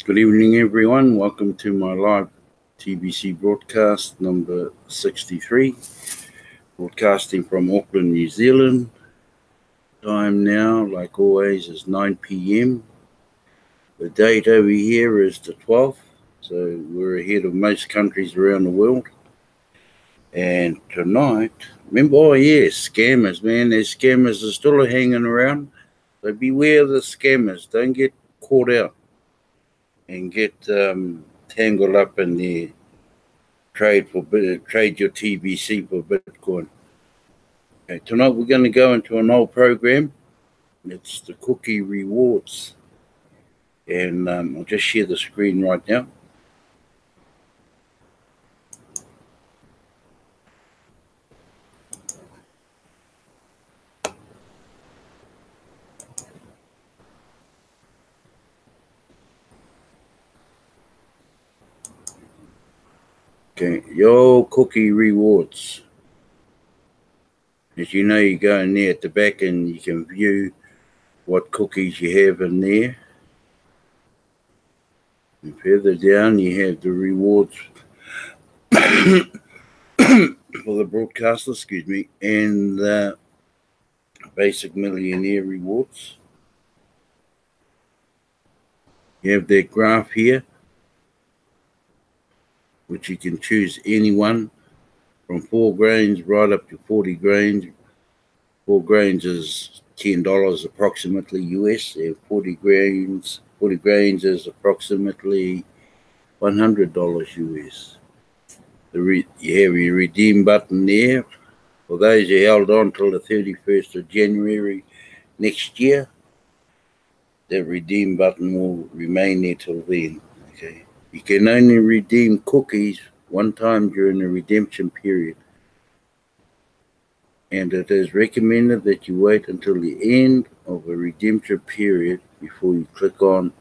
Good evening, everyone. Welcome to my live TBC broadcast number 63, broadcasting from Auckland, New Zealand. Time now, like always, is 9 p.m. The date over here is the 12th, so we're ahead of most countries around the world. And tonight, remember, scammers, man. There's scammers are still hanging around. So beware of the scammers. Don't get caught out and get tangled up in the trade your TBC for Bitcoin. Okay, tonight we're going to go into an old program. It's the cookie rewards, and I'll just share the screen right now. Okay, your cookie rewards. As you know, you go in there at the back and you can view what cookies you have in there. And further down, you have the rewards for the broadcaster, and the basic millionaire rewards. You have that graph here, which you can choose any one from 4 grains right up to 40 grains. 4 grains is $10 approximately US, and 40 grains is approximately $100 US. You have your redeem button there. For those who held on till the 31st of January next year, that redeem button will remain there till then. Okay. You can only redeem cookies one time during the redemption period, and it is recommended that you wait until the end of a redemption period before you click on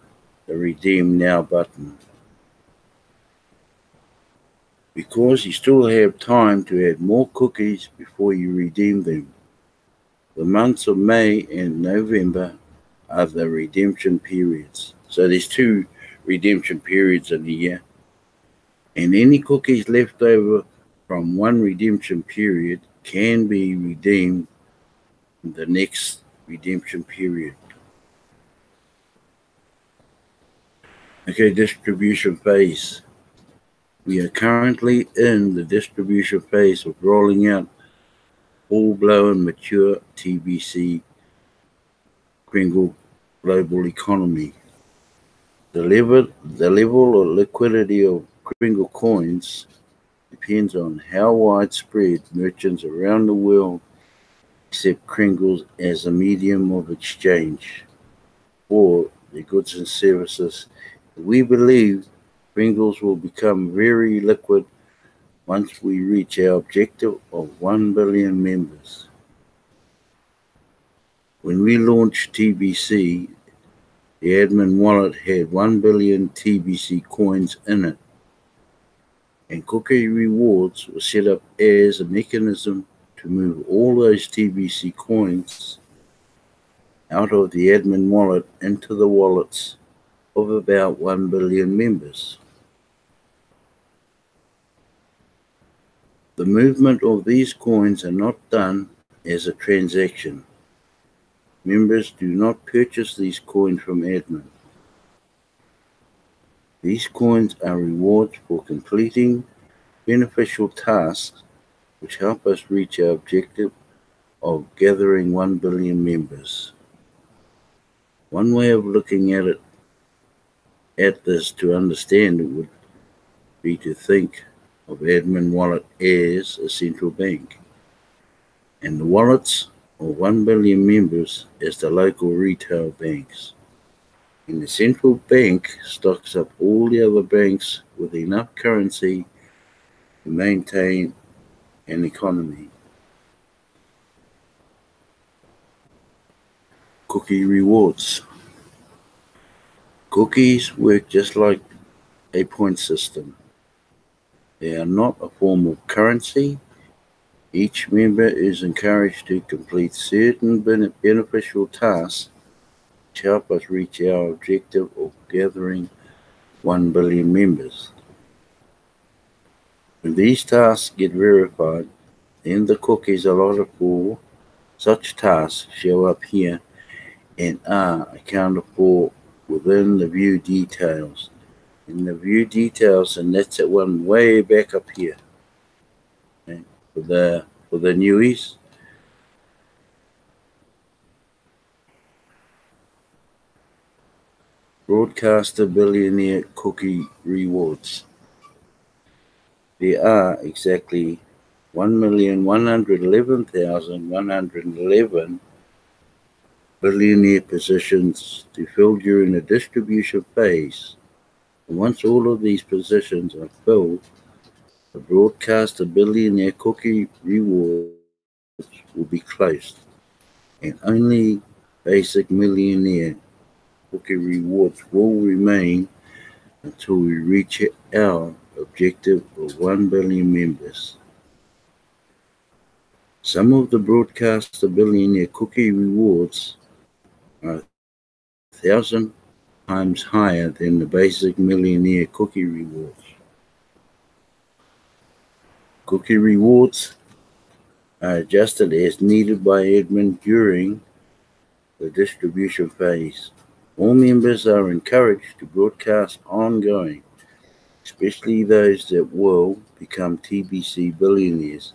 the Redeem Now button, because you still have time to add more cookies before you redeem them. The months of May and November are the redemption periods. So there's 2 redemption periods in a year, and any cookies left over from one redemption period can be redeemed in the next redemption period. Okay, distribution phase. We are currently in the distribution phase of rolling out full-blown mature TBC Kringle global economy. The level of liquidity of Kringle coins depends on how widespread merchants around the world accept Kringles as a medium of exchange for their goods and services. We believe Kringles will become very liquid once we reach our objective of 1 billion members. When we launched TBC, the admin wallet had 1 billion TBC coins in it, and Cookie Rewards was set up as a mechanism to move all those TBC coins out of the admin wallet into the wallets of about 1 billion members. The movement of these coins are not done as a transaction. Members do not purchase these coins from admin. These coins are rewards for completing beneficial tasks which help us reach our objective of gathering 1 billion members. One way of looking at this to understand it would be to think of admin wallet as a central bank, and the wallets of 1 billion members as the local retail banks. And the central bank stocks up all the other banks with enough currency to maintain an economy. Cookie rewards. Cookies work just like a point system. They are not a form of currency. Each member is encouraged to complete certain beneficial tasks which help us reach our objective of gathering 1 billion members. When these tasks get verified, then the cookies allotted for such tasks show up here and are accounted for within the view details. In the view details, and that's that one way back up here. Okay? For the newies. Broadcaster Billionaire Cookie Rewards. There are exactly 1,111,111 billionaire positions to fill during the distribution phase. And once all of these positions are filled, the Broadcaster Billionaire Cookie Rewards will be closed, and only Basic Millionaire Cookie Rewards will remain until we reach our objective of 1 billion members. Some of the Broadcaster Billionaire Cookie Rewards are 1,000 times higher than the Basic Millionaire Cookie Rewards. Cookie rewards are adjusted as needed by admin during the distribution phase. All members are encouraged to broadcast ongoing, especially those that will become TBC billionaires,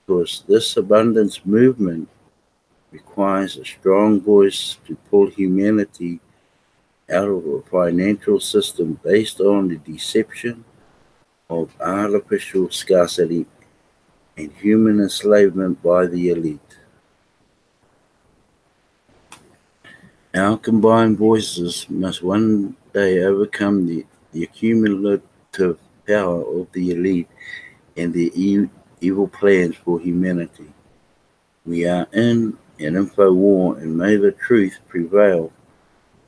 because this abundance movement requires a strong voice to pull humanity out of a financial system based on the deception of artificial scarcity and human enslavement by the elite. Our combined voices must one day overcome the accumulative power of the elite and their evil plans for humanity. We are in an info war, and may the truth prevail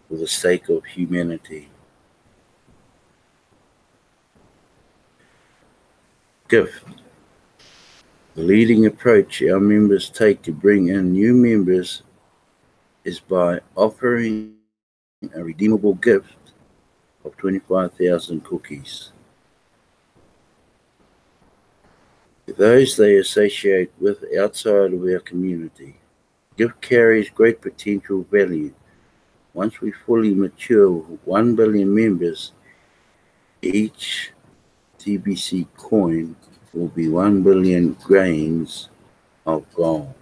for the sake of humanity. Gift. The leading approach our members take to bring in new members is by offering a redeemable gift of 25,000 cookies to those they associate with outside of our community. Gift carries great potential value. Once we fully mature with 1 billion members, each TBC coin will be 1 billion grains of gold.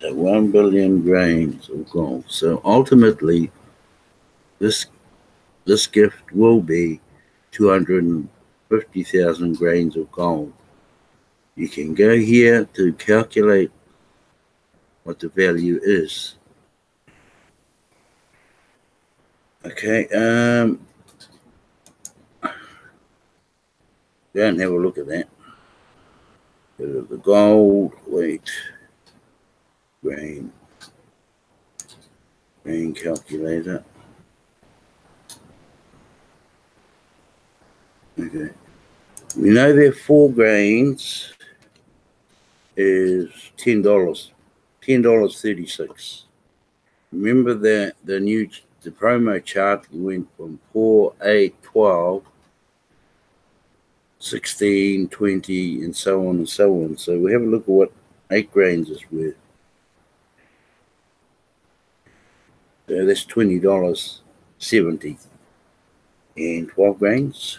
So 1 billion grains of gold. So ultimately, this gift will be 250,000 grains of gold. You can go here to calculate what the value is. Okay, go and have a look at that. The gold weight grain calculator. Okay, we know that 4 grains is $10.36. Remember that the promo chart went from 4, 8, 12, 16, 20, and so on and so on. So we have a look at what 8 grains is worth. So that's $20.70. And 12 grains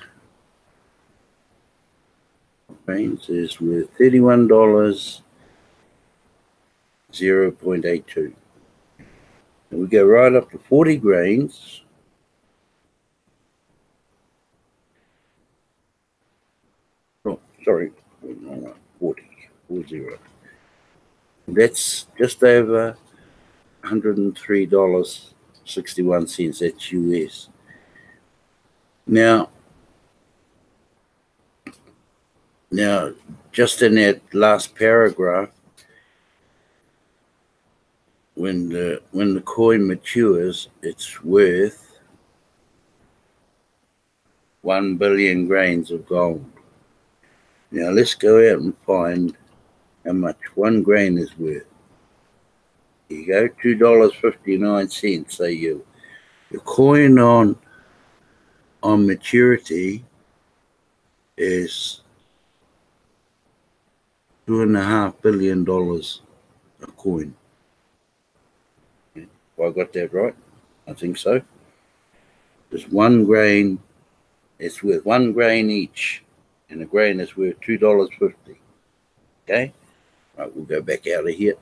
is worth $31.082. And we go right up to 40 grains. Oh, sorry, 40. That's just over $103.61. That's US. Now, just in that last paragraph, when the coin matures, it's worth 1 billion grains of gold. Now let's go out and find how much 1 grain is worth. Here you go, $2.59. So you The coin on maturity is $2.5 billion a coin. Have I got that right? I think so. There's 1 grain. It's worth 1 grain each, and a grain is worth $2.50. Okay? Right, we'll go back out of here.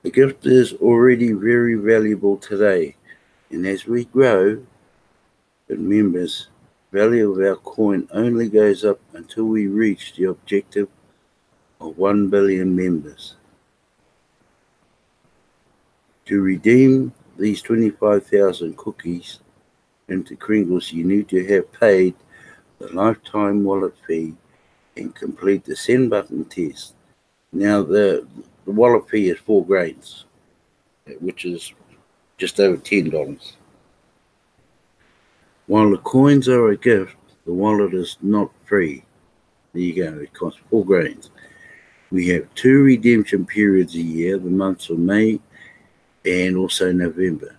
The gift is already very valuable today, and as we grow in members, value of our coin only goes up until we reach the objective of 1 billion members. To redeem these 25,000 cookies into Kringles, you need to have paid the lifetime wallet fee and complete the send button test. Now, the wallet fee is 4 grains, which is just over $10. While the coins are a gift, the wallet is not free. There you go, it costs 4 grains. We have 2 redemption periods a year, the months of May and also November.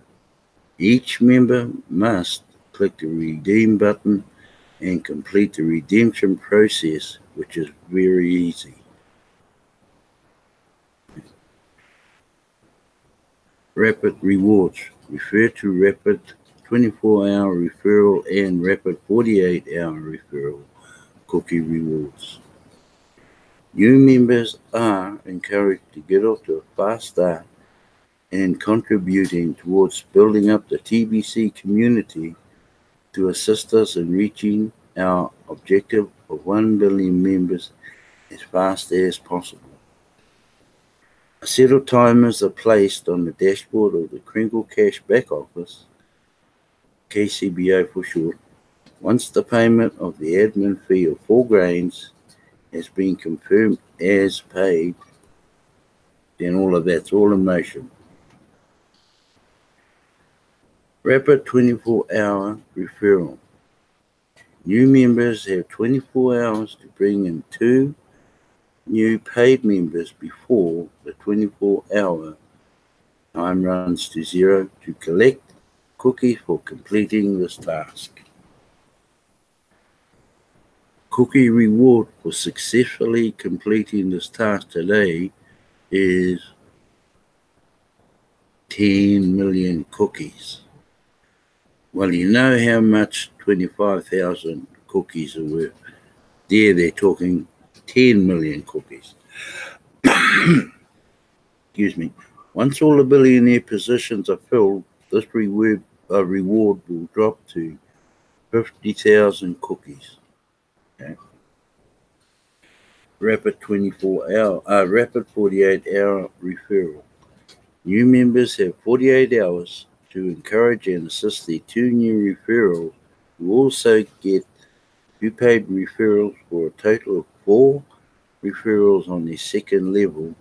Each member must click the redeem button and complete the redemption process, which is very easy. Rapid rewards. Refer to rapid 24-hour referral and rapid 48-hour referral cookie rewards. New members are encouraged to get off to a fast start and contributing towards building up the TBC community to assist us in reaching our objective of 1 billion members as fast as possible. A set of timers are placed on the dashboard of the Kringle Cash back office, KCBO for short. Once the payment of the admin fee of 4 grains has been confirmed as paid, then all of that's all in motion. Rapid 24-hour referral. New members have 24 hours to bring in 2 new paid members before the 24-hour time runs to 0 to collect cookies for completing this task. Cookie reward for successfully completing this task today is 10 million cookies. Well, you know how much 25,000 cookies are worth. There they're talking 10 million cookies. Excuse me. Once all the billionaire positions are filled, this reward will drop to 50,000 cookies. Okay. Rapid 48-hour referral. New members have 48 hours to encourage and assist their 2 new referrals, who also get 2 paid referrals for a total of 4 referrals on their second level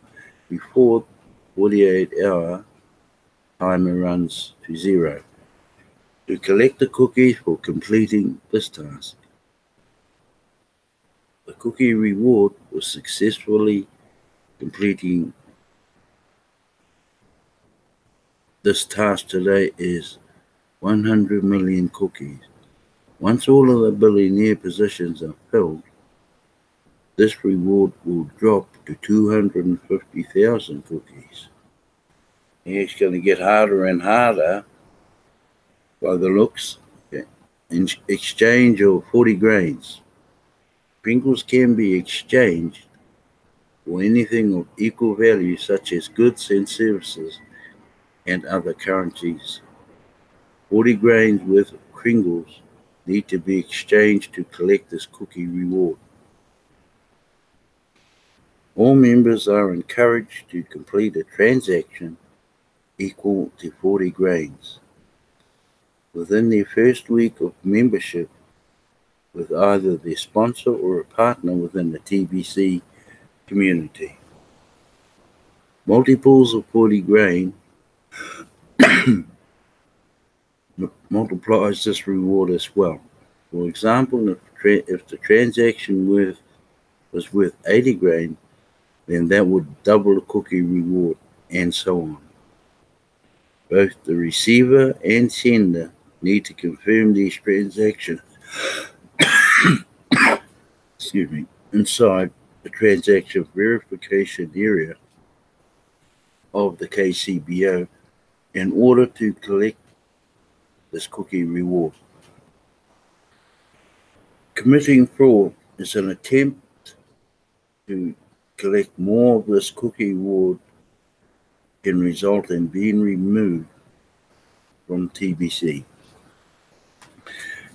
before 48-hour timer runs to 0 to collect the cookies for completing this task. The cookie reward for successfully completing this task today is 100 million cookies. Once all of the billionaire positions are filled, this reward will drop to 250,000 cookies. And it's going to get harder and harder by the looks. Okay. In exchange of 40 grains. Kringles can be exchanged for anything of equal value, such as goods and services and other currencies. 40 grains worth of Kringles need to be exchanged to collect this cookie reward. All members are encouraged to complete a transaction equal to 40 grains within their first week of membership with either their sponsor or a partner within the TBC community. Multiples of 40 grain multiplies this reward as well. For example, if the transaction was worth 80 grain, then that would double the cookie reward, and so on. Both the receiver and sender need to confirm these transactions inside the transaction verification area of the KCBO in order to collect this cookie reward. Committing fraud is an attempt to collect more of this cookie reward can result in being removed from TBC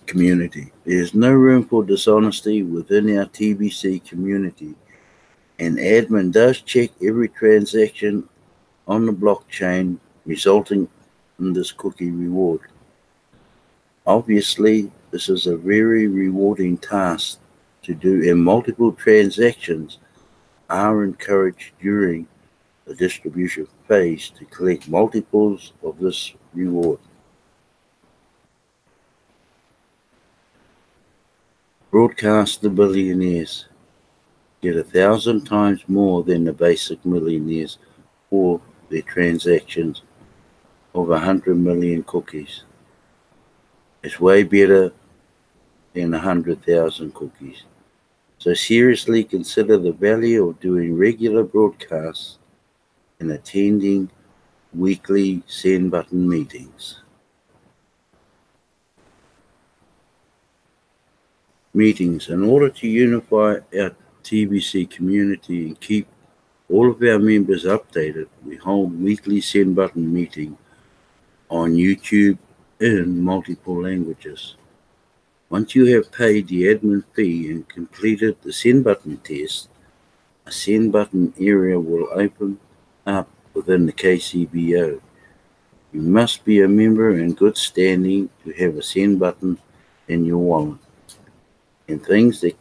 community. There is no room for dishonesty within our TBC community, and admin does check every transaction on the blockchain resulting in this cookie reward. Obviously, this is a very rewarding task to do, and multiple transactions are encouraged during the distribution phase to collect multiples of this reward. Broadcast the billionaires get 1,000 times more than the basic millionaires for their transactions of 100 million cookies. It's way better than 100,000 cookies. So seriously consider the value of doing regular broadcasts and attending weekly send button meetings. In order to unify our TBC community and keep all of our members updated, we hold weekly send button meeting on YouTube in multiple languages. Once you have paid the admin fee and completed the send button test, a send button area will open up within the KCBO. You must be a member in good standing to have a send button in your wallet. And things that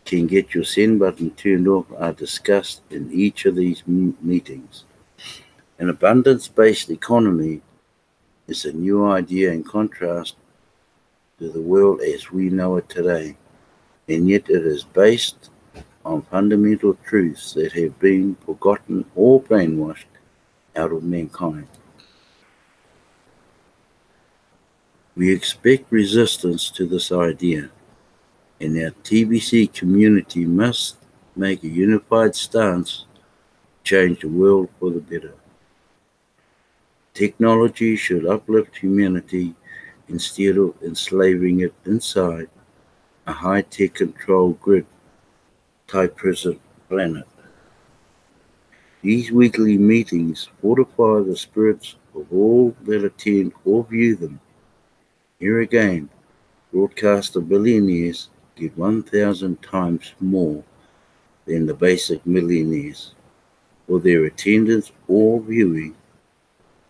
can get your send button turned off are discussed in each of these meetings. An abundance-based economy is a new idea in contrast to the world as we know it today, and yet it is based on fundamental truths that have been forgotten or brainwashed out of mankind. We expect resistance to this idea, and our TBC community must make a unified stance to change the world for the better. Technology should uplift humanity instead of enslaving it inside a high-tech control grid type prison planet. These weekly meetings fortify the spirits of all that attend or view them. Here again, broadcaster billionaires get 1,000 times more than the basic millionaires for their attendance or viewing.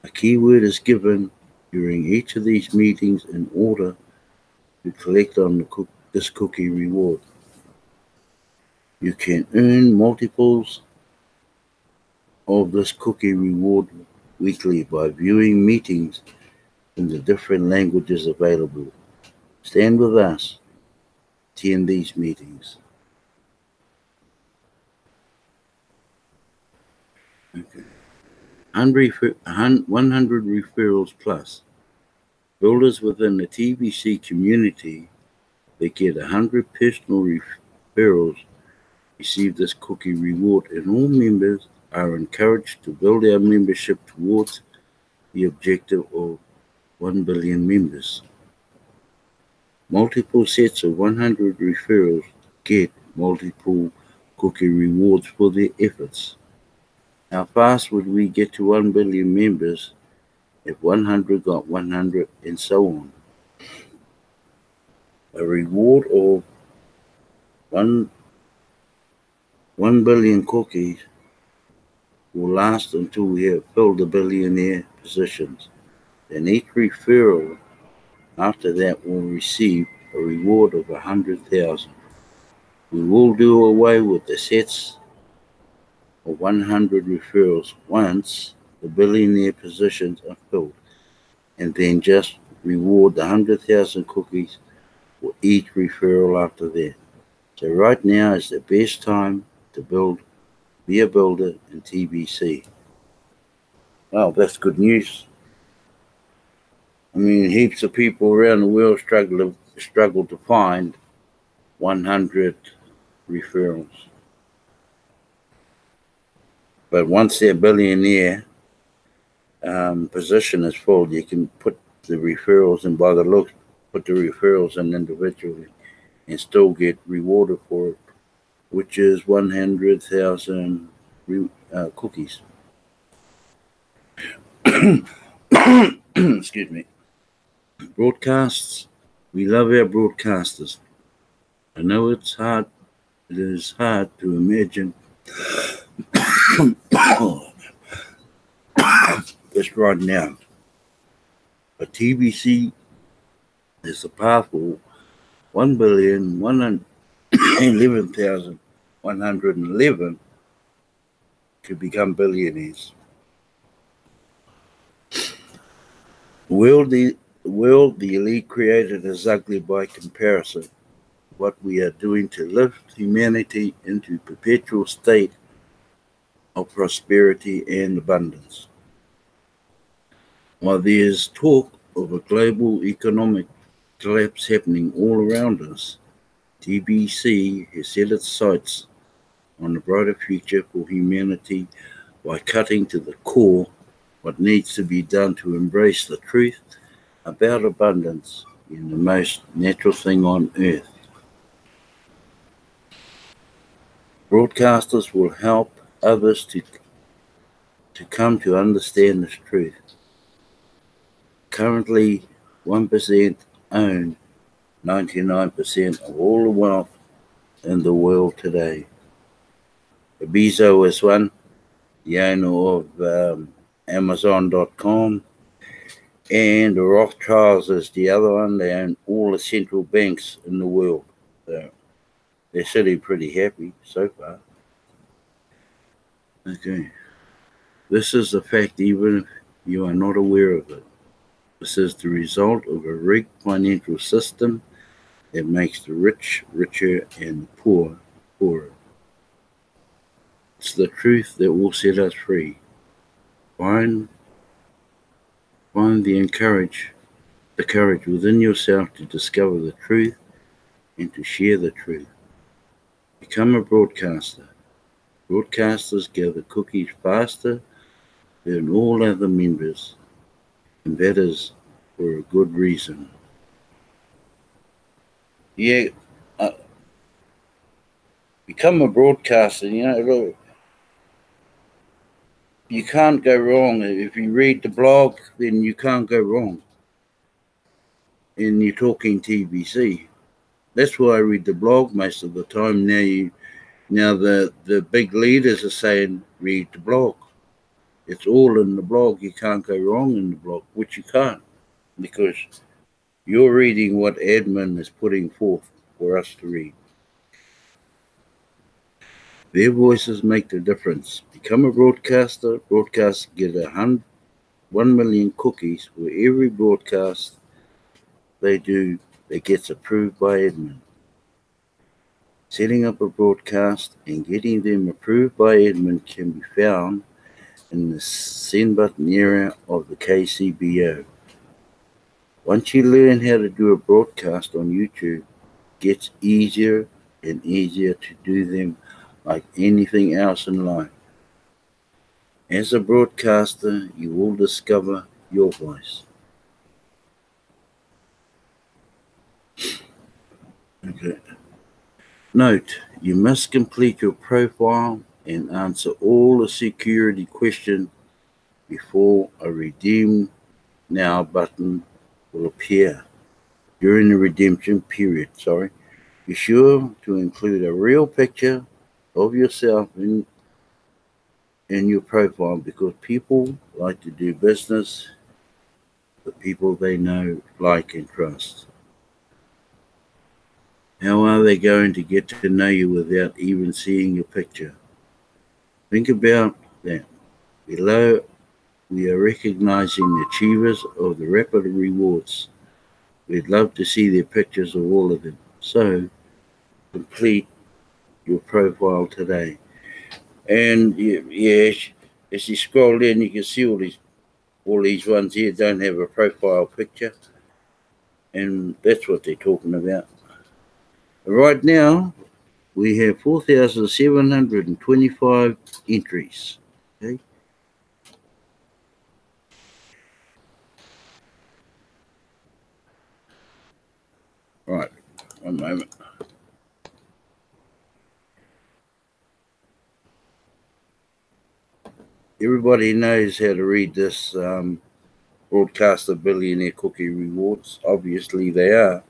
A keyword is given during each of these meetings in order to collect on this cookie reward. You can earn multiples of this cookie reward weekly by viewing meetings in the different languages available. Stand with us. Attend these meetings. Okay. 100 referrals plus. Builders within the TBC community that get 100 personal referrals receive this cookie reward, and all members are encouraged to build our membership towards the objective of 1 billion members. Multiple sets of 100 referrals get multiple cookie rewards for their efforts. How fast would we get to 1 billion members if 100 got 100 and so on? A reward of 1 billion cookies will last until we have filled the billionaire positions. Then each referral after that will receive a reward of 100,000. We will do away with the sets of 100 referrals once the billionaire positions are filled, and then just reward the 100,000 cookies for each referral after that. So right now is the best time to build Be a Builder, and TBC. Well, that's good news. I mean, heaps of people around the world struggle to find 100 referrals. But once their billionaire position is full, you can put the referrals, and by the look, put the referrals in individually and still get rewarded for it, which is 100,000 cookies. Excuse me. Broadcasts. We love our broadcasters. I know it is hard to imagine this right now. But TBC is a powerful 1,111,111 to become billionaires. The world the elite created is ugly by comparison. What we are doing to lift humanity into a perpetual state of prosperity and abundance. While there is talk of a global economic collapse happening all around us, TBC has set its sights on a brighter future for humanity by cutting to the core what needs to be done to embrace the truth about abundance in the most natural thing on earth. Broadcasters will help others to come to understand this truth. Currently, 1% own 99% of all the wealth in the world today. Bezos is one, the owner of Amazon.com, and the Rothschilds is the other one. They own all the central banks in the world. So they're sitting pretty happy so far. Okay. This is a fact even if you are not aware of it. This is the result of a rigged financial system that makes the rich richer and the poor poorer. It's the truth that will set us free. Find the courage within yourself to discover the truth and to share the truth. Become a broadcaster. Broadcasters gather cookies faster than all other members, and that is for a good reason. Yeah, become a broadcaster. Look, you can't go wrong. If you read the blog, then you can't go wrong. And you're talking TBC. That's why I read the blog most of the time. Now the big leaders are saying read the blog. It's all in the blog. You can't go wrong in the blog, which you can't, because you're reading what admin is putting forth for us to read. Their voices make the difference. Become a broadcaster. Broadcasters get 1 million cookies for every broadcast they do that gets approved by admin. Setting up a broadcast and getting them approved by admin can be found in the send button area of the KCBO. Once you learn how to do a broadcast on YouTube, it gets easier and easier to do them like anything else in life. As a broadcaster, you will discover your voice. Okay. Note, you must complete your profile and answer all the security questions before a redeem now button will appear during the redemption period. Be sure to include a real picture of yourself in your profile, because people like to do business with people they know, like, and trust. How are they going to get to know you without even seeing your picture? Think about that. Below, we are recognizing the achievers of the rapid rewards. We'd love to see their pictures of all of them. So, complete your profile today. And yeah, as you scroll down, you can see all these ones here don't have a profile picture, and that's what they're talking about. Right now, we have 4,725 entries. Okay. Right, one moment. Everybody knows how to read this broadcaster billionaire cookie rewards. Obviously, they are.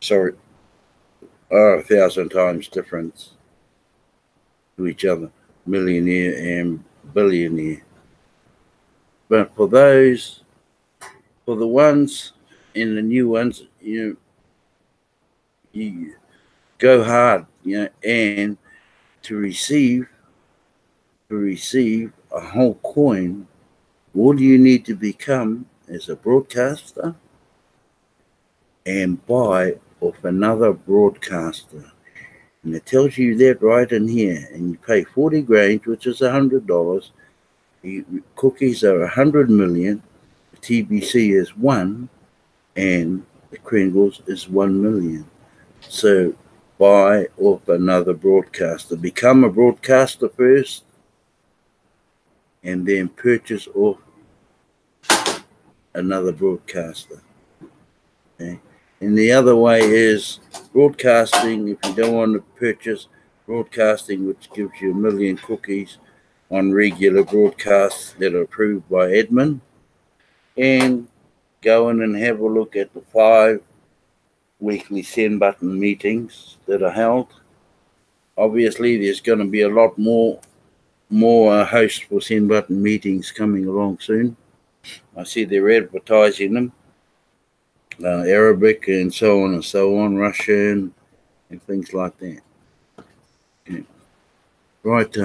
Sorry, are 1,000 times difference to each other, millionaire and billionaire. But for the ones and the new ones, you go hard, and to receive a whole coin, what do you need to become as a broadcaster and buy off another broadcaster? And it tells you that right in here. And you pay 40 grand, which is $100. Cookies are 100 million. The TBC is 1, and the Kringles is 1 million. So buy off another broadcaster. Become a broadcaster first, and then purchase off another broadcaster. Okay. And the other way is broadcasting. If you don't want to purchase broadcasting, which gives you 1 million cookies on regular broadcasts that are approved by admin, and go in and have a look at the 5 weekly send button meetings that are held. Obviously, there's going to be a lot more hosts for send button meetings coming along soon. I see they're advertising them. Arabic and so on, Russian and things like that. Okay. Right,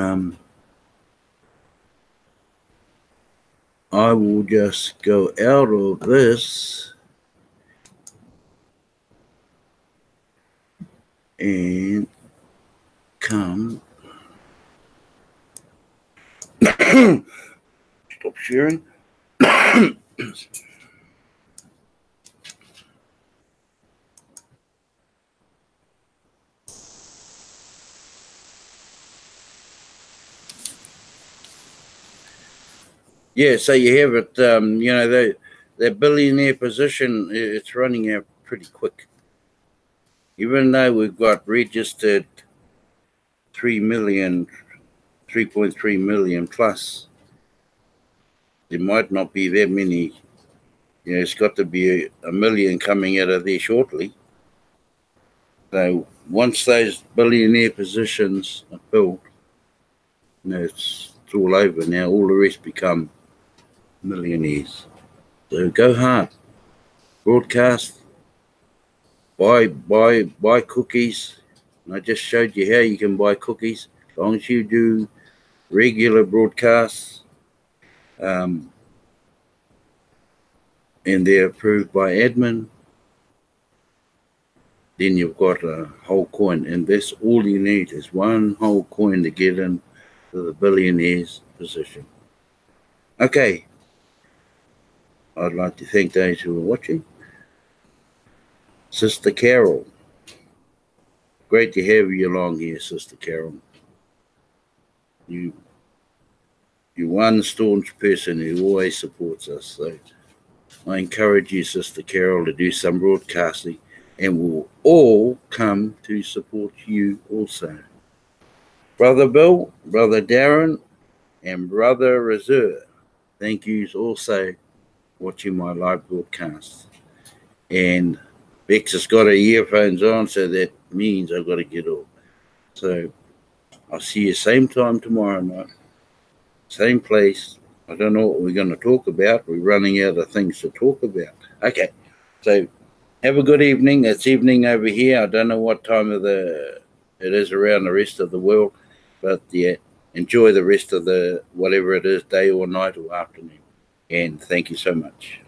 I will just go out of this and come. Stop sharing. Yeah, so you have it, that billionaire position, it's running out pretty quick. Even though we've got registered 3.3 million plus, there might not be that many. It's got to be a million coming out of there shortly. So once those billionaire positions are filled, it's all over now. All the rest become millionaires. So go hard. Broadcast. Buy cookies. And I just showed you how you can buy cookies. As long as you do regular broadcasts, and they're approved by admin, then you've got a whole coin. And that's all you need is one whole coin to get in to the billionaire's position. Okay. I'd like to thank those who are watching. Sister Carol. Great to have you along here, Sister Carol. You're one staunch person who always supports us. So I encourage you, Sister Carol, to do some broadcasting, and we'll all come to support you also. Brother Bill, Brother Darren, and Brother Reserve, thank yous also watching my live broadcast. And Bex has got her earphones on, so that means I've got to get off. So I'll see you same time tomorrow night, same place. I don't know what we're going to talk about. We're running out of things to talk about. Okay, so have a good evening. It's evening over here. I don't know what time of it is around the rest of the world, but yeah, enjoy the rest of the whatever it is, day or night or afternoon. And thank you so much.